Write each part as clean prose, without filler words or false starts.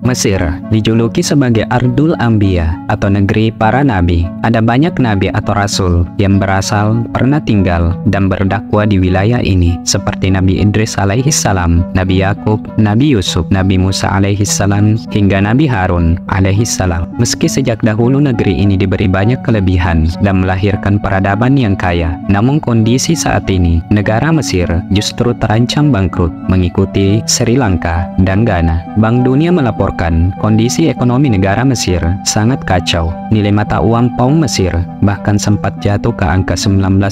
Mesir dijuluki sebagai Ardul Anbiya atau negeri para nabi. Ada banyak nabi atau rasul yang berasal, pernah tinggal, dan berdakwah di wilayah ini, seperti Nabi Idris alaihissalam, Nabi Yakub, Nabi Yusuf, Nabi Musa alaihissalam, hingga Nabi Harun alaihissalam. Meski sejak dahulu negeri ini diberi banyak kelebihan dan melahirkan peradaban yang kaya, namun kondisi saat ini, negara Mesir justru terancam bangkrut, mengikuti Sri Lanka dan Ghana. Bank Dunia melaporkan kondisi ekonomi negara Mesir sangat kacau. Nilai mata uang pound Mesir bahkan sempat jatuh ke angka 19,1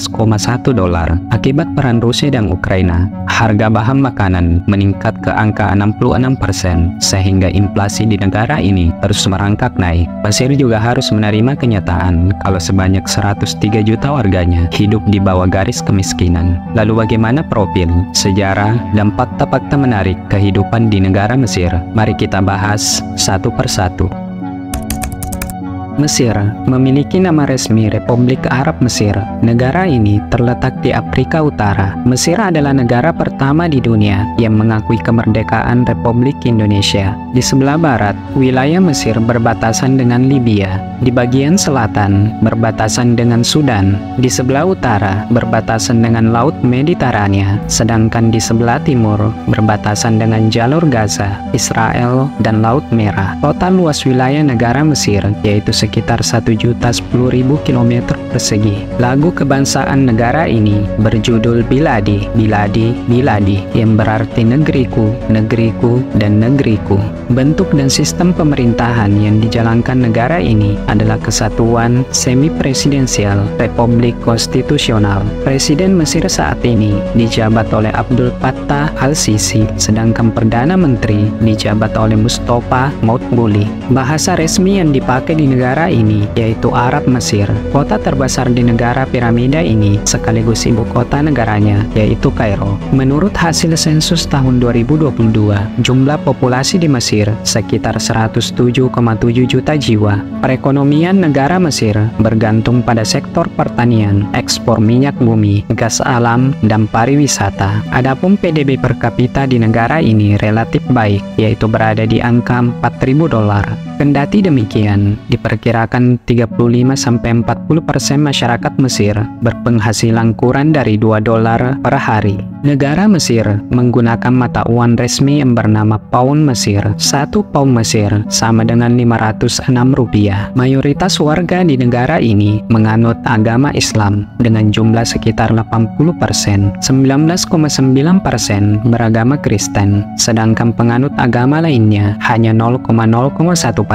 dolar akibat perang Rusia dan Ukraina. Harga bahan makanan meningkat ke angka 66%, sehingga inflasi di negara ini terus merangkak naik. Mesir juga harus menerima kenyataan kalau sebanyak 103 juta warganya hidup di bawah garis kemiskinan. Lalu bagaimana profil, sejarah, dan fakta-fakta menarik kehidupan di negara Mesir? Mari kita bahas satu persatu. Mesir memiliki nama resmi Republik Arab Mesir. Negara ini terletak di Afrika Utara. Mesir adalah negara pertama di dunia yang mengakui kemerdekaan Republik Indonesia. Di sebelah barat, wilayah Mesir berbatasan dengan Libya. Di bagian selatan, berbatasan dengan Sudan. Di sebelah utara, berbatasan dengan Laut Mediterania. Sedangkan di sebelah timur, berbatasan dengan jalur Gaza, Israel, dan Laut Merah. Total luas wilayah negara Mesir yaitu sekitar 1.010.000 km persegi. Lagu kebangsaan negara ini berjudul Biladi, Biladi, Biladi, yang berarti negeriku, negeriku, dan negeriku. Bentuk dan sistem pemerintahan yang dijalankan negara ini adalah kesatuan semi-presidensial Republik Konstitusional. Presiden Mesir saat ini dijabat oleh Abdul Fattah al-Sisi, sedangkan Perdana Menteri dijabat oleh Mustafa Moutbouli. Bahasa resmi yang dipakai di negara ini yaitu Arab Mesir. Kota terbesar di negara piramida ini sekaligus ibu kota negaranya yaitu Kairo. Menurut hasil sensus tahun 2022, jumlah populasi di Mesir sekitar 107,7 juta jiwa. Perekonomian negara Mesir bergantung pada sektor pertanian, ekspor minyak bumi, gas alam, dan pariwisata. Adapun PDB per kapita di negara ini relatif baik, yaitu berada di angka 4.000 dolar. Kendati demikian, diperkirakan 35-40% masyarakat Mesir berpenghasilan kurang dari 2 dolar per hari. Negara Mesir menggunakan mata uang resmi yang bernama Pound Mesir. 1 Pound Mesir sama dengan 506 rupiah. Mayoritas warga di negara ini menganut agama Islam dengan jumlah sekitar 80%. 19,9% beragama Kristen, sedangkan penganut agama lainnya hanya 0,01%.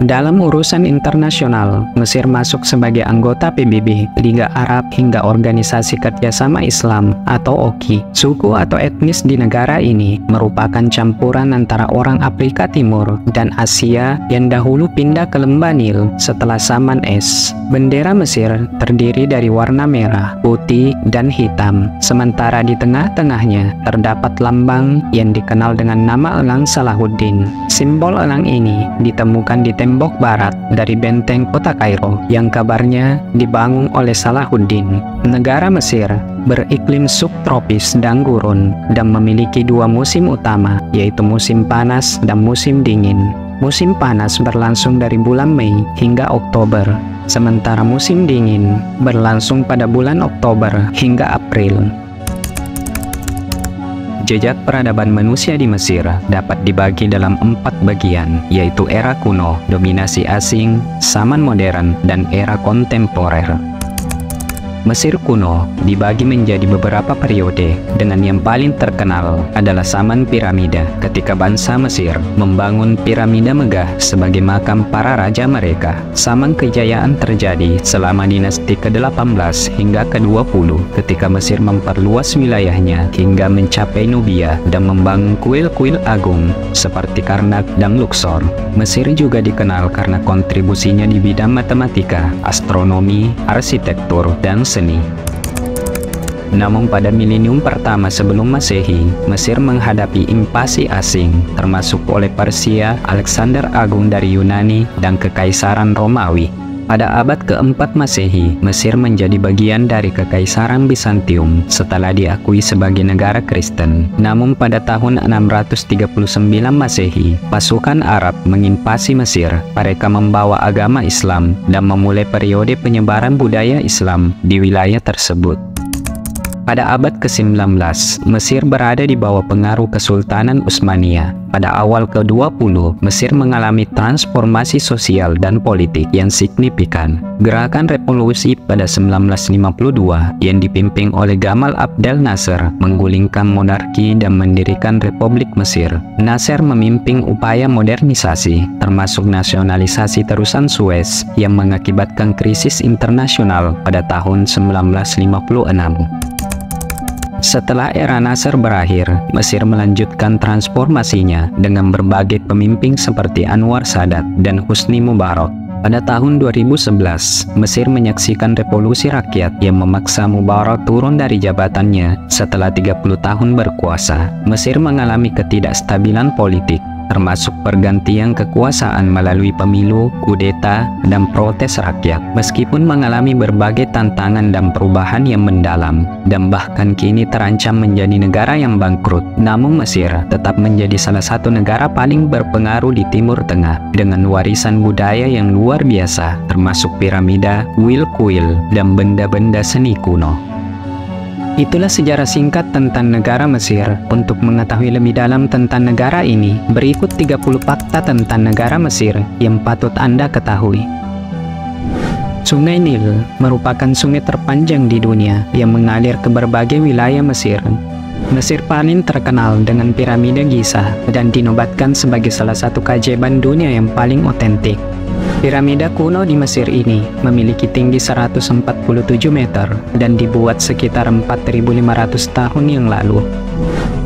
Dalam urusan internasional, Mesir masuk sebagai anggota PBB, Liga Arab, hingga Organisasi Kerjasama Islam atau OKI. Suku atau etnis di negara ini merupakan campuran antara orang Afrika Timur dan Asia yang dahulu pindah ke lembah Nil setelah zaman es. Bendera Mesir terdiri dari warna merah, putih, dan hitam. Sementara di tengah-tengahnya terdapat lambang yang dikenal dengan nama Elang Salahuddin. Simbol elang ini ditemukan di tembok barat dari benteng kota Kairo yang kabarnya dibangun oleh Salahuddin. Negara Mesir beriklim subtropis dan gurun dan memiliki 2 musim utama, yaitu musim panas dan musim dingin. Musim panas berlangsung dari bulan Mei hingga Oktober, sementara musim dingin berlangsung pada bulan Oktober hingga April. Jejak peradaban manusia di Mesir dapat dibagi dalam 4 bagian, yaitu era kuno, dominasi asing, zaman modern, dan era kontemporer. Mesir kuno dibagi menjadi beberapa periode, dengan yang paling terkenal adalah zaman piramida, ketika bangsa Mesir membangun piramida megah sebagai makam para raja mereka. Zaman kejayaan terjadi selama dinasti ke-18 hingga ke-20, ketika Mesir memperluas wilayahnya hingga mencapai Nubia dan membangun kuil-kuil agung seperti Karnak dan Luxor. Mesir juga dikenal karena kontribusinya di bidang matematika, astronomi, arsitektur, dan seni. Namun pada milenium pertama sebelum Masehi, Mesir menghadapi invasi asing, termasuk oleh Persia, Alexander Agung dari Yunani, dan Kekaisaran Romawi. Pada abad ke-4 Masehi, Mesir menjadi bagian dari Kekaisaran Bizantium setelah diakui sebagai negara Kristen. Namun pada tahun 639 Masehi, pasukan Arab menginvasi Mesir. Mereka membawa agama Islam dan memulai periode penyebaran budaya Islam di wilayah tersebut. Pada abad ke-19, Mesir berada di bawah pengaruh Kesultanan Utsmaniyah. Pada awal ke-20, Mesir mengalami transformasi sosial dan politik yang signifikan. Gerakan revolusi pada 1952 yang dipimpin oleh Gamal Abdel Nasser menggulingkan monarki dan mendirikan Republik Mesir. Nasser memimpin upaya modernisasi, termasuk nasionalisasi terusan Suez yang mengakibatkan krisis internasional pada tahun 1956. Setelah era Nasser berakhir, Mesir melanjutkan transformasinya dengan berbagai pemimpin seperti Anwar Sadat dan Husni Mubarak. Pada tahun 2011, Mesir menyaksikan revolusi rakyat yang memaksa Mubarak turun dari jabatannya setelah 30 tahun berkuasa. Mesir mengalami ketidakstabilan politik, termasuk pergantian kekuasaan melalui pemilu, kudeta, dan protes rakyat. Meskipun mengalami berbagai tantangan dan perubahan yang mendalam, dan bahkan kini terancam menjadi negara yang bangkrut, namun Mesir tetap menjadi salah satu negara paling berpengaruh di Timur Tengah, dengan warisan budaya yang luar biasa, termasuk piramida, kuil-kuil, dan benda-benda seni kuno. Itulah sejarah singkat tentang negara Mesir. Untuk mengetahui lebih dalam tentang negara ini, berikut 30 fakta tentang negara Mesir yang patut Anda ketahui. Sungai Nil merupakan sungai terpanjang di dunia yang mengalir ke berbagai wilayah Mesir. Mesir paling terkenal dengan piramida Giza dan dinobatkan sebagai salah satu keajaiban dunia yang paling otentik. Piramida kuno di Mesir ini memiliki tinggi 147 meter dan dibuat sekitar 4.500 tahun yang lalu.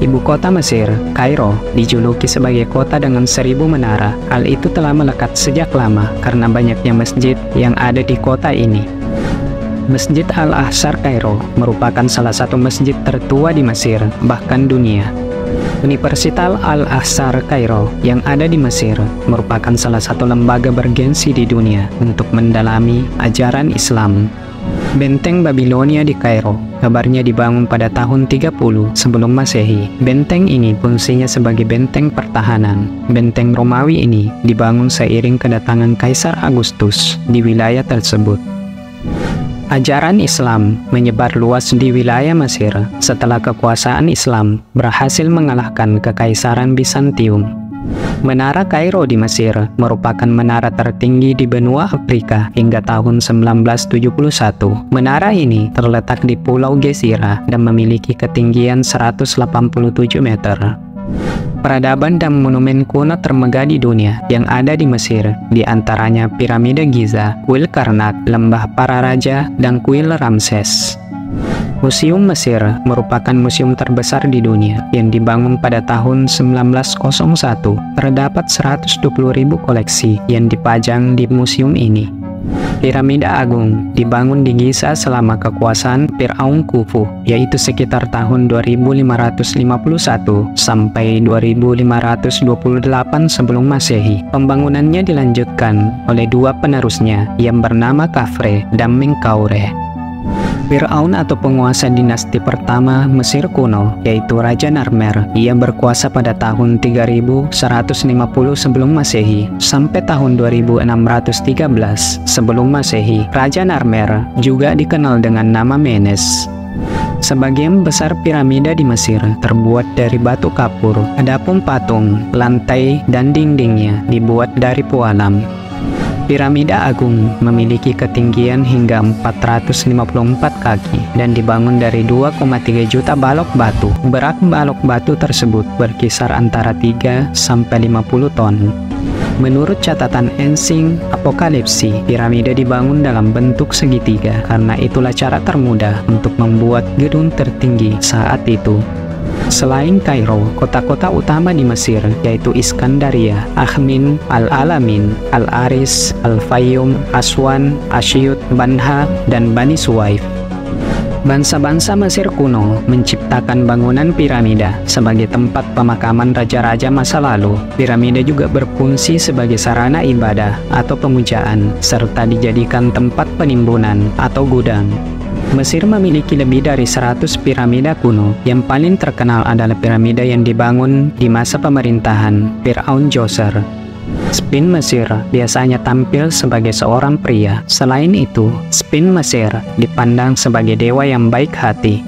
Ibu kota Mesir, Kairo, dijuluki sebagai kota dengan 1000 menara. Hal itu telah melekat sejak lama karena banyaknya masjid yang ada di kota ini. Masjid Al-Azhar Kairo merupakan salah satu masjid tertua di Mesir, bahkan dunia. Universitas Al-Azhar Kairo yang ada di Mesir merupakan salah satu lembaga bergensi di dunia untuk mendalami ajaran Islam. Benteng Babilonia di Kairo kabarnya dibangun pada tahun 30 sebelum Masehi. Benteng ini fungsinya sebagai benteng pertahanan. Benteng Romawi ini dibangun seiring kedatangan Kaisar Agustus di wilayah tersebut. Ajaran Islam menyebar luas di wilayah Mesir setelah kekuasaan Islam berhasil mengalahkan Kekaisaran Bizantium. Menara Kairo di Mesir merupakan menara tertinggi di benua Afrika hingga tahun 1971. Menara ini terletak di Pulau Gezira dan memiliki ketinggian 187 meter. Peradaban dan monumen kuno termegah di dunia yang ada di Mesir, di antaranya piramida Giza, kuil Karnak, lembah para raja, dan kuil Ramses. Museum Mesir merupakan museum terbesar di dunia yang dibangun pada tahun 1901. Terdapat 120.000 koleksi yang dipajang di museum ini. Piramida Agung dibangun di Giza selama kekuasaan Firaun Khufu, yaitu sekitar tahun 2551 sampai 2528 sebelum Masehi. Pembangunannya dilanjutkan oleh dua penerusnya yang bernama Khafre dan Menkaure. Firaun atau penguasa dinasti pertama Mesir kuno, yaitu Raja Narmer. Ia berkuasa pada tahun 3150 sebelum Masehi sampai tahun 2613 sebelum Masehi. Raja Narmer juga dikenal dengan nama Menes. Sebagian besar piramida di Mesir terbuat dari batu kapur. Adapun patung, lantai, dan dindingnya dibuat dari pualam. Piramida Agung memiliki ketinggian hingga 454 kaki dan dibangun dari 2,3 juta balok batu. Berat balok batu tersebut berkisar antara 3 sampai 50 ton. Menurut catatan Ensing Apokalipsi, piramida dibangun dalam bentuk segitiga karena itulah cara termudah untuk membuat gedung tertinggi saat itu. Selain Kairo, kota-kota utama di Mesir yaitu Iskandaria, Akhmin, Al-Alamin, Al-Aris, Al-Fayyum, Aswan, Asyut, Banha, dan Bani Suwaif. Bangsa-bangsa Mesir kuno menciptakan bangunan piramida sebagai tempat pemakaman raja-raja masa lalu. Piramida juga berfungsi sebagai sarana ibadah atau pemujaan, serta dijadikan tempat penimbunan atau gudang. Mesir memiliki lebih dari 100 piramida kuno. Yang paling terkenal adalah piramida yang dibangun di masa pemerintahan Firaun Djoser. Sphinx Mesir biasanya tampil sebagai seorang pria. Selain itu, Sphinx Mesir dipandang sebagai dewa yang baik hati.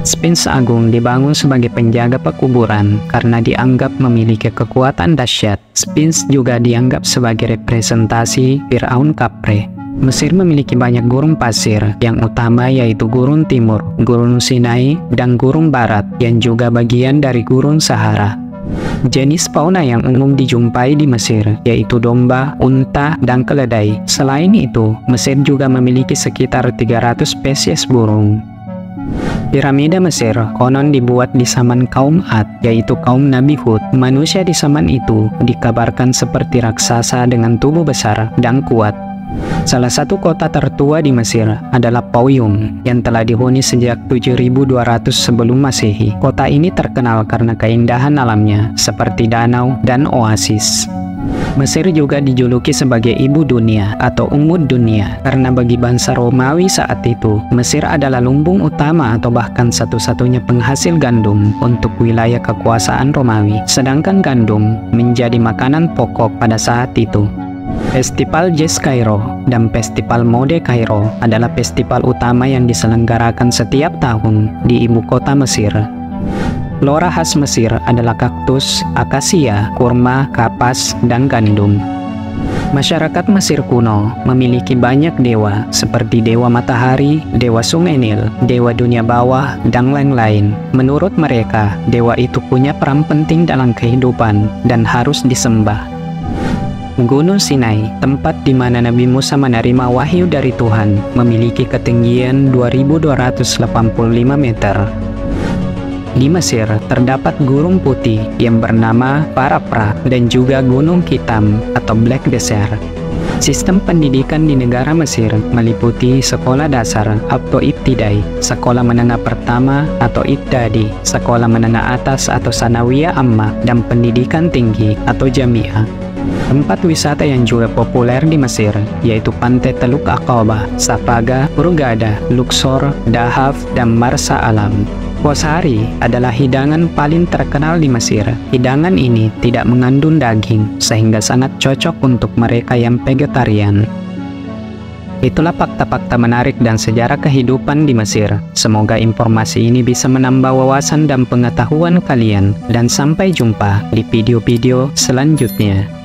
Sphinx Agung dibangun sebagai penjaga pekuburan karena dianggap memiliki kekuatan dahsyat. Sphinx juga dianggap sebagai representasi Firaun Khafre. Mesir memiliki banyak gurun pasir, yang utama yaitu Gurun Timur, Gurun Sinai, dan Gurun Barat, yang juga bagian dari Gurun Sahara. Jenis fauna yang umum dijumpai di Mesir yaitu domba, unta, dan keledai. Selain itu, Mesir juga memiliki sekitar 300 spesies burung. Piramida Mesir konon dibuat di zaman kaum Ad, yaitu kaum Nabi Hud. Manusia di zaman itu dikabarkan seperti raksasa dengan tubuh besar dan kuat. Salah satu kota tertua di Mesir adalah Fayum yang telah dihuni sejak 7200 sebelum Masehi. Kota ini terkenal karena keindahan alamnya seperti danau dan oasis. Mesir juga dijuluki sebagai ibu dunia atau Ummud Dunia karena bagi bangsa Romawi saat itu, Mesir adalah lumbung utama atau bahkan satu-satunya penghasil gandum untuk wilayah kekuasaan Romawi. Sedangkan gandum menjadi makanan pokok pada saat itu. Festival Jazz Kairo dan Festival Mode Kairo adalah festival utama yang diselenggarakan setiap tahun di ibu kota Mesir. Flora khas Mesir adalah kaktus, akasia, kurma, kapas, dan gandum. Masyarakat Mesir kuno memiliki banyak dewa seperti dewa matahari, dewa sungai Nil, dewa dunia bawah, dan lain-lain. Menurut mereka, dewa itu punya peran penting dalam kehidupan dan harus disembah. Gunung Sinai, tempat di mana Nabi Musa menerima wahyu dari Tuhan, memiliki ketinggian 2285 meter. Di Mesir, terdapat gunung putih yang bernama Parapra dan juga Gunung Hitam atau Black Desert. Sistem pendidikan di negara Mesir meliputi sekolah dasar atau ibtidai, sekolah menengah pertama atau ibtadi, sekolah menengah atas atau sanawiyah amma, dan pendidikan tinggi atau jamiah. Tempat wisata yang juga populer di Mesir yaitu Pantai Teluk Aqaba, Safaga, Hurghada, Luxor, Dahab, dan Marsa Alam. Koshari adalah hidangan paling terkenal di Mesir. Hidangan ini tidak mengandung daging, sehingga sangat cocok untuk mereka yang vegetarian. Itulah fakta-fakta menarik dan sejarah kehidupan di Mesir. Semoga informasi ini bisa menambah wawasan dan pengetahuan kalian. Dan sampai jumpa di video-video selanjutnya.